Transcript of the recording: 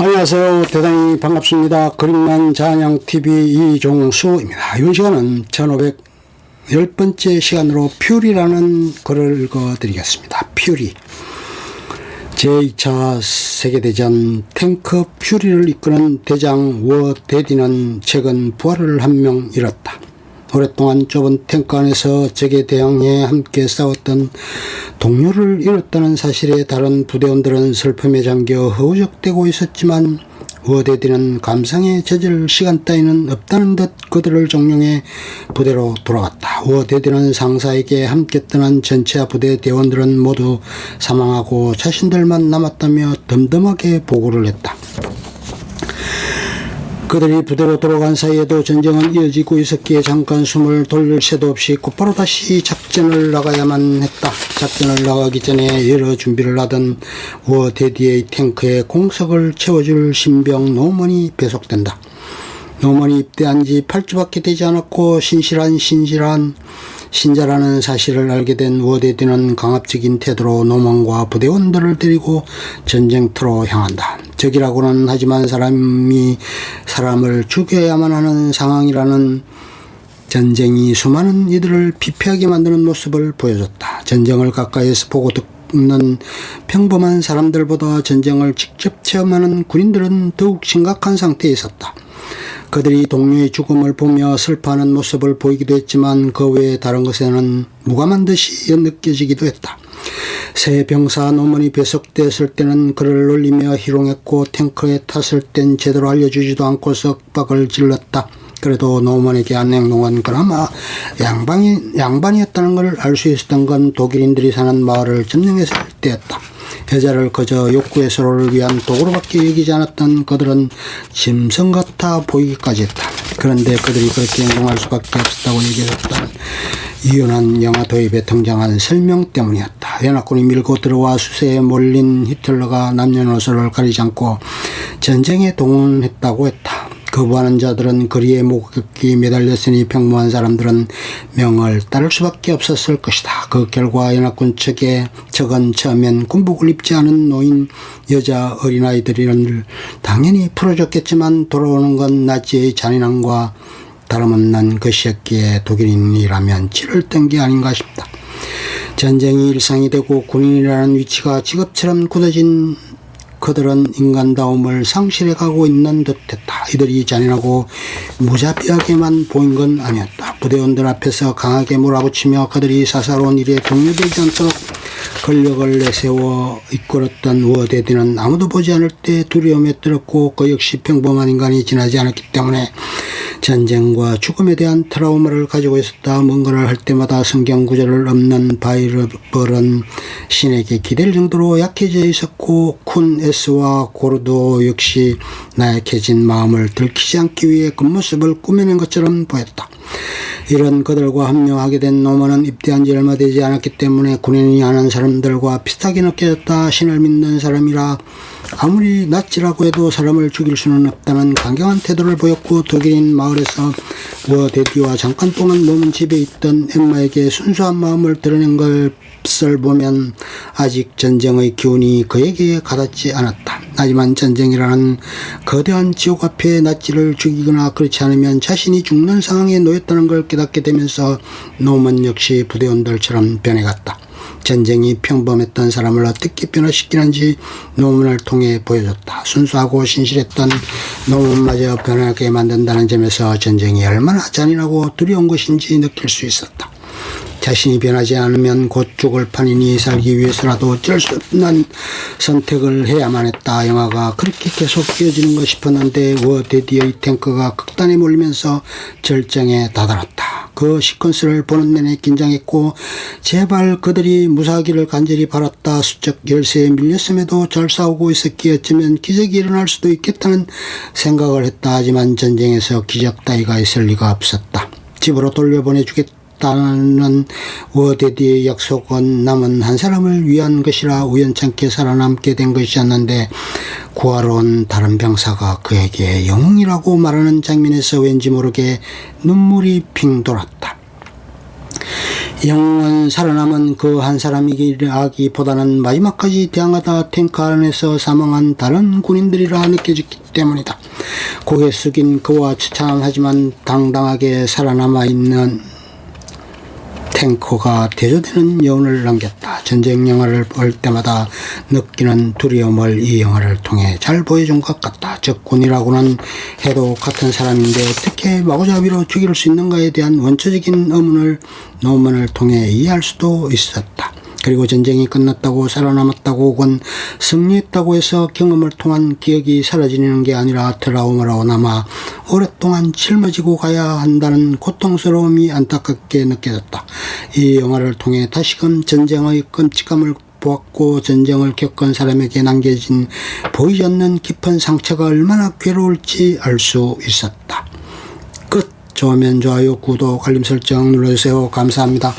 안녕하세요. 대단히 반갑습니다. 그림난 잔향TV 이종수입니다. 이번 시간은 1510번째 시간으로 퓨리라는 글을 읽어드리겠습니다. 퓨리. 제2차 세계대전 탱크 퓨리를 이끄는 대장 워 대디는 최근 부하를 한 명 잃었다. 오랫동안 좁은 탱크 안에서 적에 대항해 함께 싸웠던 동료를 잃었다는 사실에 다른 부대원들은 슬픔에 잠겨 허우적대고 있었지만 워대디는 감상에 젖을 시간 따위는 없다는 듯 그들을 종용해 부대로 돌아갔다. 워대디는 상사에게 함께 떠난 전차 부대 대원들은 모두 사망하고 자신들만 남았다며 덤덤하게 보고를 했다. 그들이 부대로 돌아간 사이에도 전쟁은 이어지고 있었기에 잠깐 숨을 돌릴 새도 없이 곧바로 다시 작전을 나가야만 했다. 작전을 나가기 전에 여러 준비를 하던 워 대디의 탱크에 공석을 채워줄 신병 노먼이 배속된다. 노먼이 입대한 지 8주밖에 되지 않았고 신자라는 사실을 알게 된 워대디는 강압적인 태도로 노먼과 부대원들을 데리고 전쟁터로 향한다. 적이라고는 하지만 사람이 사람을 죽여야만 하는 상황이라는 전쟁이 수많은 이들을 피폐하게 만드는 모습을 보여줬다. 전쟁을 가까이에서 보고 듣는 평범한 사람들보다 전쟁을 직접 체험하는 군인들은 더욱 심각한 상태에 있었다. 그들이 동료의 죽음을 보며 슬퍼하는 모습을 보이기도 했지만 그 외에 다른 것에는 무감한 듯이 느껴지기도 했다. 새 병사 노먼이 배속됐을 때는 그를 놀리며 희롱했고 탱크에 탔을 땐 제대로 알려주지도 않고 석박을 질렀다. 그래도 노먼에게 한 행동은 그나마 양반이었다는 걸 알 수 있었던 건 독일인들이 사는 마을을 점령했을 때였다. 여자를 그저 욕구 해소를 위한 도구로밖에 여기지 않았던 그들은 짐승 같아 보이기까지 했다. 그런데 그들이 그렇게 행동할 수밖에 없었다고 얘기했던 이유는 영화 도입에 등장한 설명 때문이었다. 연합군이 밀고 들어와 수세에 몰린 히틀러가 남녀노소를 가리지 않고 전쟁에 동원했다고 했다. 거부하는 자들은 거리에 목격기 매달렸으니 평범한 사람들은 명을 따를 수밖에 없었을 것이다. 그 결과 연합군 적은 처음엔 군복을 입지 않은 노인, 여자, 어린아이들을 당연히 풀어줬겠지만 돌아오는 건 나치의 잔인함과 다름없는 것이었기에 독일인이라면 치를 게 아닌가 싶다. 전쟁이 일상이 되고 군인이라는 위치가 직업처럼 굳어진 그들은 인간다움을 상실해가고 있는 듯했다. 이들이 잔인하고 무자비하게만 보인 건 아니었다. 부대원들 앞에서 강하게 몰아붙이며 그들이 사사로운 일에 동요되지 않도록 권력을 내세워 이끌었던 워대디는 아무도 보지 않을 때 두려움에 떨었고 그 역시 평범한 인간이 지나지 않았기 때문에 전쟁과 죽음에 대한 트라우마를 가지고 있었다. 뭔가를 할 때마다 성경 구절을 없는 바이블은 신에게 기댈 정도로 약해져 있었고 쿤 S와 고르도 역시 나약해진 마음을 들키지 않기 위해 겉모습을 꾸며낸 것처럼 보였다. 이런 그들과 합류하게 된 노먼은 입대한 지 얼마 되지 않았기 때문에 군인이 아는 사람들과 비슷하게 느껴졌다. 신을 믿는 사람이라 아무리 나치라고 해도 사람을 죽일 수는 없다는 강경한 태도를 보였고 독일인 마을에서 워대디와 잠깐 동안 머문 집에 있던 엠마에게 순수한 마음을 드러낸 것을 보면 아직 전쟁의 기운이 그에게 가닿지 않았다. 하지만 전쟁이라는 거대한 지옥 앞에 나치를 죽이거나 그렇지 않으면 자신이 죽는 상황에 놓였다는 걸 깨닫게 되면서 노먼 역시 부대원들처럼 변해갔다. 전쟁이 평범했던 사람을 어떻게 변화시키는지 노먼을 통해 보여줬다. 순수하고 신실했던 노먼마저 변하게 만든다는 점에서 전쟁이 얼마나 잔인하고 두려운 것인지 느낄 수 있었다. 자신이 변하지 않으면 곧 죽을 판이니 살기 위해서라도 어쩔 수 없는 선택을 해야만 했다. 영화가 그렇게 계속 이어지는 것 싶었는데 워대디의 탱크가 극단에 몰리면서 절정에 다다랐다. 그 시퀀스를 보는 내내 긴장했고 제발 그들이 무사하기를 간절히 바랐다. 수적 열세에 밀렸음에도 잘 싸우고 있었기에 어쩌면 기적이 일어날 수도 있겠다는 생각을 했다. 하지만 전쟁에서 기적 따위가 있을 리가 없었다. 집으로 돌려보내주겠다. 다는 워대디의 약속은 남은 한 사람을 위한 것이라 우연찮게 살아남게 된 것이었는데 구하러 온 다른 병사가 그에게 영웅이라고 말하는 장면에서 왠지 모르게 눈물이 핑 돌았다. 영웅은 살아남은 그 한 사람이라기보다는 마지막까지 대항하다 탱크 안에서 사망한 다른 군인들이라 느껴졌기 때문이다. 고개 숙인 그와 처참하지만 당당하게 살아남아 있는 탱커가 대조되는 여운을 남겼다. 전쟁 영화를 볼 때마다 느끼는 두려움을 이 영화를 통해 잘 보여준 것 같다. 적군이라고는 해도 같은 사람인데 어떻게 마구잡이로 죽일 수 있는가에 대한 원초적인 의문을 논문을 통해 이해할 수도 있었다. 그리고 전쟁이 끝났다고 살아남았다고 혹은 승리했다고 해서 경험을 통한 기억이 사라지는 게 아니라 트라우마로 남아 오랫동안 짊어지고 가야 한다는 고통스러움이 안타깝게 느껴졌다. 이 영화를 통해 다시금 전쟁의 끔찍함을 보았고 전쟁을 겪은 사람에게 남겨진 보이지 않는 깊은 상처가 얼마나 괴로울지 알 수 있었다. 끝. 좋으면 좋아요, 구독, 알림 설정 눌러주세요. 감사합니다.